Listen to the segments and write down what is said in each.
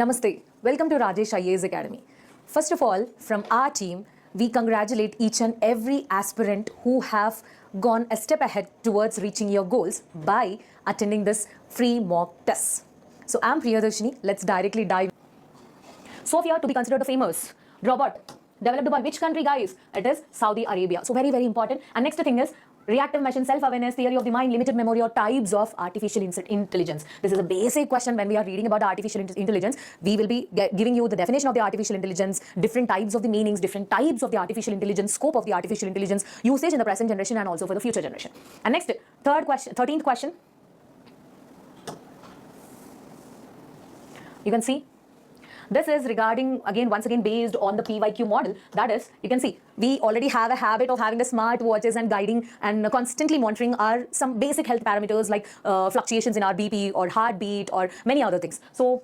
Namaste. Welcome to Rajesh IAS Academy. First of all, from our team, we congratulate each and every aspirant who have gone a step ahead towards reaching your goals by attending this free mock test. So I'm Priyadarshini. Let's directly dive. Sophia to be considered a famous robot developed by which country, guys? It is Saudi Arabia. So very, very important. And next thing is reactive machine, self-awareness, theory of the mind, limited memory, or types of artificial intelligence. This is a basic question when we are reading about artificial intelligence. We will be giving you the definition of the artificial intelligence, different types of the meanings, different types of the artificial intelligence, scope of the artificial intelligence, usage in the present generation and also for the future generation. And next, 13th question. You can see this is regarding, once again, based on the PYQ model. That is, you can see, we already have a habit of having the smart watches and guiding and constantly monitoring our some basic health parameters like fluctuations in our BP or heartbeat or many other things. So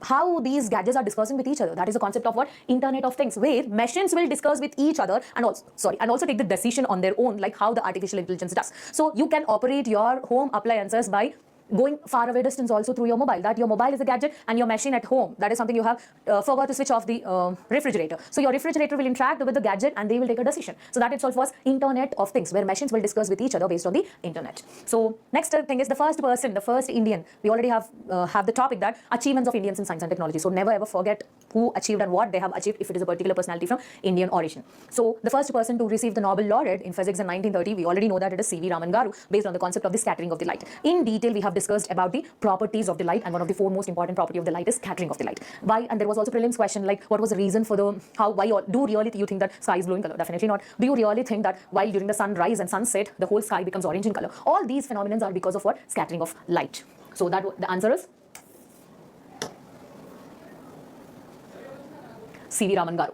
how these gadgets are discussing with each other, that is the concept of what? Internet of Things, where machines will discuss with each other and also take the decision on their own, like how the artificial intelligence does. So you can operate your home appliances by going far away distance also through your mobile. That your mobile is a gadget and your machine at home, that is something you have forgot to switch off the refrigerator. So your refrigerator will interact with the gadget and they will take a decision. So that itself was Internet of Things, where machines will discuss with each other based on the internet. So next thing is the first person, the first Indian. We already have the topic that achievements of Indians in science and technology. So never ever forget who achieved and what they have achieved if it is a particular personality from Indian origin. So the first person to receive the Nobel laureate in physics in 1930, we already know that it is C.V. Raman Garu, based on the concept of the scattering of the light. In detail, we have discussed about the properties of the light, and one of the four most important property of the light is scattering of the light. Why? And there was also prelims question like what was the reason for the do really you think that sky is blue in color? Definitely not. Do you really think that while during the sunrise and sunset the whole sky becomes orange in color? All these phenomena are because of what? Scattering of light. So that the answer is C.V. Raman Garu.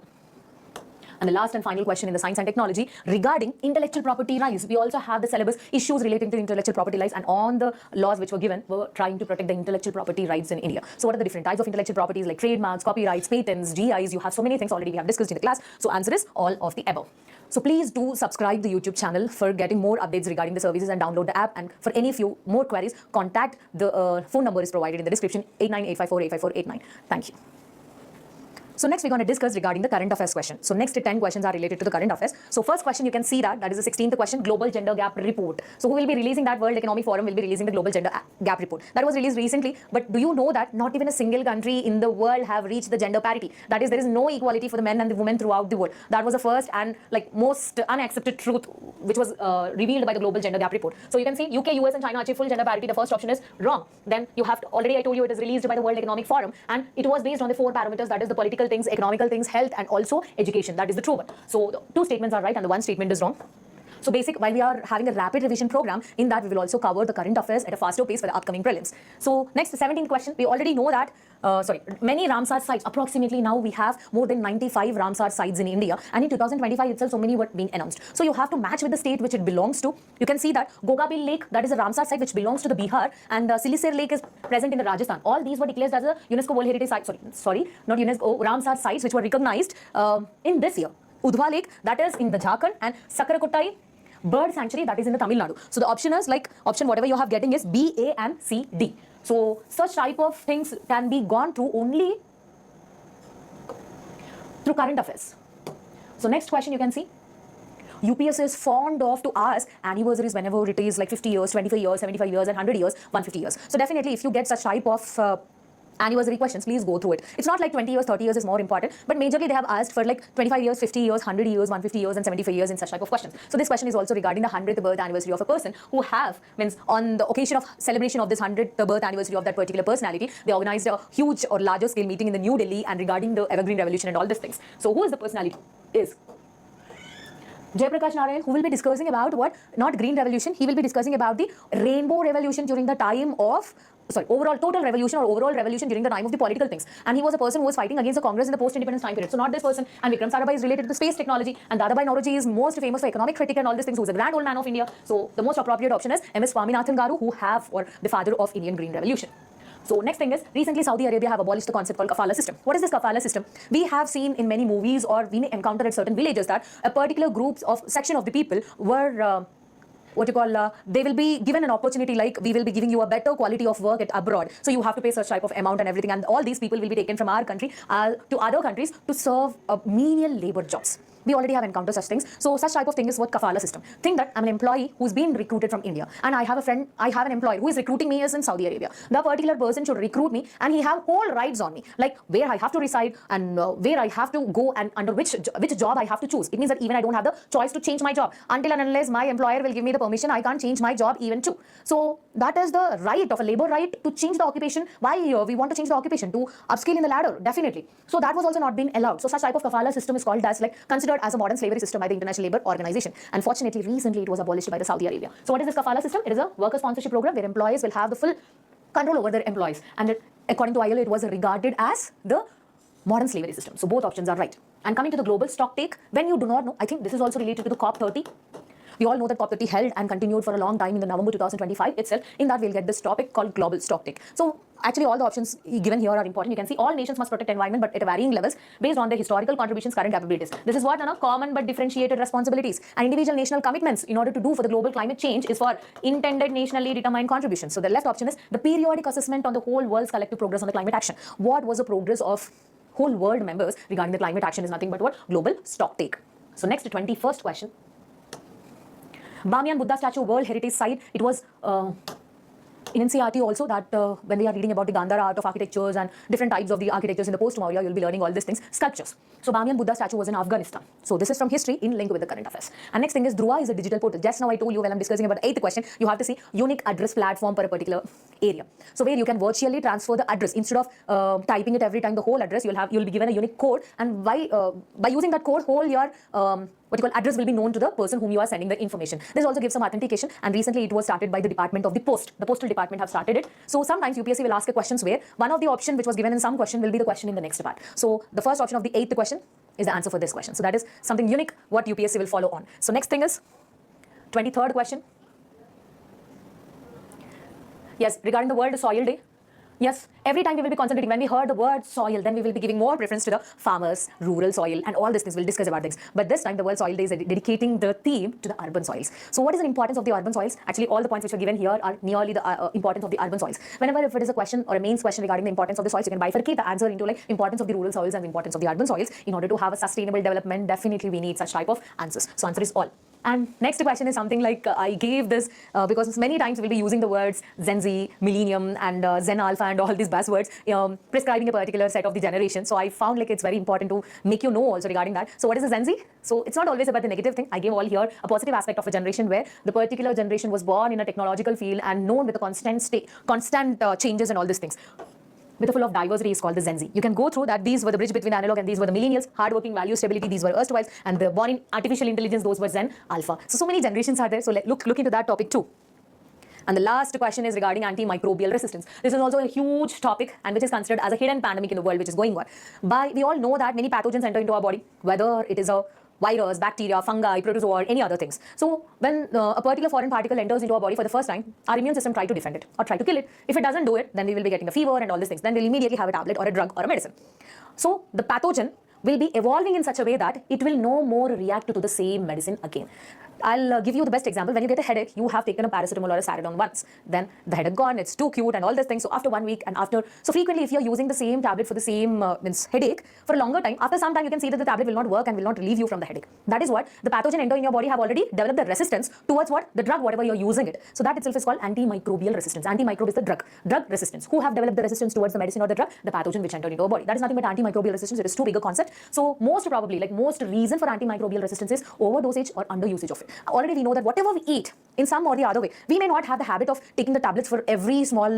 And the last and final question in the science and technology regarding intellectual property rights. We also have the syllabus issues relating to intellectual property rights, and on the laws which were given were trying to protect the intellectual property rights in India. So what are the different types of intellectual properties like trademarks, copyrights, patents, GIs? You have so many things already we have discussed in the class. So answer is all of the above. So please do subscribe the YouTube channel for getting more updates regarding the services and download the app. And for any few more queries, contact the phone number is provided in the description, 8985485489. Thank you. So next we're going to discuss regarding the current affairs question. So next 10 questions are related to the current affairs. So first question, you can see that is the 16th question, Global Gender Gap Report. So who will be releasing that? World Economic Forum will be releasing the Global Gender Gap Report. That was released recently, but do you know that not even a single country in the world have reached the gender parity? That is, there is no equality for the men and the women throughout the world. That was the first and like most unaccepted truth which was revealed by the Global Gender Gap Report. So you can see UK, US and China achieve full gender parity. The first option is wrong. Then you have to, already I told you it is released by the World Economic Forum, and it was based on the four parameters, that is the political things, economical things, health and also education. That is the true one. So the two statements are right and the one statement is wrong. So while we are having a rapid revision program, in that we will also cover the current affairs at a faster pace for the upcoming prelims. So next, the 17th question, we already know that many Ramsar sites, approximately now we have more than 95 Ramsar sites in India, and in 2025 itself so many were being announced. So you have to match with the state which it belongs to. You can see that Gogabil Lake, that is a Ramsar site which belongs to the Bihar, and Silisir Lake is present in the Rajasthan. All these were declared as a UNESCO World Heritage Site, not UNESCO, Ramsar sites which were recognized in this year. Udhwa Lake, that is in the Jharkhand, and Sakarkottai Bird Sanctuary, that is in the Tamil Nadu. So the option is like option whatever you have getting is B, A and C, D. So such type of things can be gone through only through current affairs. So next question, you can see UPS is fond of to ask anniversaries whenever it is like 50 years, 25 years, 75 years and 100 years, 150 years. So definitely if you get such type of anniversary questions, please go through it. It's not like 20 years, 30 years is more important, but majorly they have asked for like 25 years, 50 years, 100 years, 150 years and 75 years in such type of questions. So this question is also regarding the 100th birth anniversary of a person who means on the occasion of celebration of this 100th birth anniversary of that particular personality, they organized a huge or larger scale meeting in the New Delhi and regarding the Evergreen Revolution and all these things. So who is the personality? Is Jayaprakash Narayan, who will be discussing about what? Not Green Revolution, he will be discussing about the Rainbow Revolution during the time of overall total revolution or overall revolution during the time of the political things. And he was a person who was fighting against the Congress in the post-independence time period. So not this person. And Vikram Sarabhai is related to the space technology, and Dadabhai Naoroji is most famous for economic critic and all these things, who is a grand old man of India. So the most appropriate option is M.S. Swaminathan Garu, or the father of Indian Green Revolution. So next thing is, recently Saudi Arabia have abolished the concept called kafala system. What is this kafala system? We have seen in many movies, or we may encounter at certain villages, that a particular section of the people were what you call, they will be given an opportunity like we will be giving you a better quality of work at abroad. So you have to pay such type of amount and everything. And all these people will be taken from our country to other countries to serve menial labor jobs. We already have encountered such things. So such type of thing is what kafala system. Think that I'm an employee who's been recruited from India, and I have a friend, I have an employer who is recruiting me is in Saudi Arabia. The particular person should recruit me, and he have whole rights on me, like where I have to reside and where I have to go and under which job I have to choose. It means that even I don't have the choice to change my job until and unless my employer will give me the permission. I can't change my job even too. So that is the right of a labor right to change the occupation. Why we want to change the occupation to upscale in the ladder, definitely. So that was also not been allowed. So such type of kafala system is called as like considered as a modern slavery system by the International Labour Organization. Unfortunately, recently it was abolished by the Saudi Arabia. So what is this kafala system? It is a worker sponsorship program where employers will have the full control over their employees. And according to ILO, it was regarded as the modern slavery system. So both options are right. And coming to the global stock take, when you do not know, I think this is also related to the COP30. We all know that COP30 held and continued for a long time in the November 2025 itself. In that, we'll get this topic called global stocktake. So actually, all the options given here are important. You can see all nations must protect environment, but at varying levels based on their historical contributions, current capabilities. This is what common but differentiated responsibilities and individual national commitments in order to do for the global climate change is for intended nationally determined contributions. So the left option is the periodic assessment on the whole world's collective progress on the climate action. What was the progress of whole world members regarding the climate action is nothing but what? Global stocktake. So next, 21st question. Bamiyan Buddha statue, World Heritage Site. It was in NCERT also that when we are reading about the Gandhara art of architectures and different types of the architectures in the post-Maurya, you'll be learning all these things. Sculptures. So Bamiyan Buddha statue was in Afghanistan. So this is from history in link with the current affairs. And next thing is Dhruva is a digital portal. Just now I told you when I'm discussing about the 8th question, you have to see unique address platform per a particular area. So where you can virtually transfer the address instead of typing it every time the whole address. You'll be given a unique code, and by using that code, whole your address will be known to the person whom you are sending the information. This also gives some authentication, and recently it was started by the Department of the Post. The Postal Department have started it. So sometimes UPSC will ask a questions where one of the option which was given in some question will be the question in the next part. So the first option of the 8th question is the answer for this question. So that is something unique what UPSC will follow on. So next thing is 23rd question. Yes, regarding the World Soil Day. Yes, every time we will be concentrating. When we heard the word soil, then we will be giving more preference to the farmers, rural soil, and all these things. We'll discuss about things. But this time, the World Soil Day is dedicating the theme to the urban soils. So what is the importance of the urban soils? Actually, all the points which are given here are nearly the importance of the urban soils. Whenever if it is a question or a mains question regarding the importance of the soils, you can bifurcate the answer into like importance of the rural soils and the importance of the urban soils. In order to have a sustainable development, definitely we need such type of answers. So answer is all. And next question is something like I gave this because many times we'll be using the words Gen Z, Millennium, and Zen Alpha and all these buzzwords prescribing a particular set of the generation. So I found like it's very important to make you know also regarding that. So what is a Gen Z? So it's not always about the negative thing. I gave all here a positive aspect of a generation where the particular generation was born in a technological field and known with the constant changes and all these things. With a full of diversity is called the Gen Z. You can go through that. These were the bridge between analog and these were the millennials. Hardworking, value, stability, these were erstwhiles. And the born in artificial intelligence, those were Zen Alpha. So many generations are there. So look into that topic too. And the last question is regarding antimicrobial resistance. This is also a huge topic and which is considered as a hidden pandemic in the world which is going on. We all know that many pathogens enter into our body, whether it is a virus, bacteria, fungi, protozoa, or any other things. So when a particular foreign particle enters into our body for the first time, our immune system tries to defend it or try to kill it. If it doesn't do it, then we will be getting a fever and all these things. Then we'll immediately have a tablet or a drug or a medicine. So the pathogen will be evolving in such a way that it will no more react to the same medicine again. I'll give you the best example. When you get a headache, you have taken a paracetamol or a Saradon once. Then the headache gone, it's too cute and all these things. So after 1 week and after, so frequently if you're using the same tablet for the same headache for a longer time, after some time you can see that the tablet will not work and will not relieve you from the headache. That is what the pathogen enter in your body have already developed the resistance towards what? The drug, whatever you're using it. So that itself is called antimicrobial resistance. Antimicrobe is the drug resistance. Who have developed the resistance towards the medicine or the drug? The pathogen which entered into our body. That is nothing but antimicrobial resistance. It is too big a concept. So most probably, like most reason for antimicrobial resistance is overdosage or underusage of it. Already we know that whatever we eat in some or the other way, we may not have the habit of taking the tablets for every small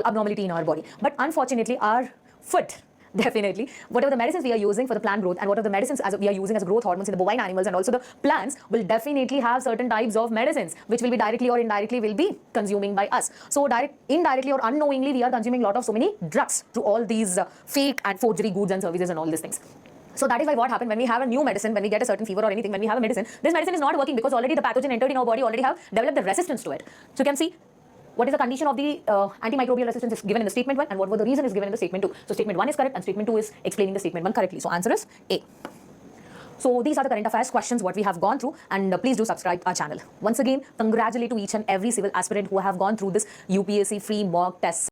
abnormality in our body, but unfortunately our food, definitely whatever the medicines we are using for the plant growth and whatever the medicines as we are using as growth hormones in the bovine animals and also the plants will definitely have certain types of medicines which will be directly or indirectly will be consuming by us. So indirectly or unknowingly we are consuming a lot of so many drugs through all these fake and forgery goods and services and all these things. So that is why what happened when we have a new medicine, when we get a certain fever or anything, when we have a medicine, this medicine is not working because already the pathogen entered in our body, already have developed the resistance to it. So you can see what is the condition of the antimicrobial resistance is given in the statement 1 and what was the reason is given in the statement 2. So statement 1 is correct and statement 2 is explaining the statement 1 correctly. So answer is A. So these are the current affairs questions what we have gone through, and please do subscribe our channel. Once again, congratulate to each and every civil aspirant who have gone through this UPSC free mock test.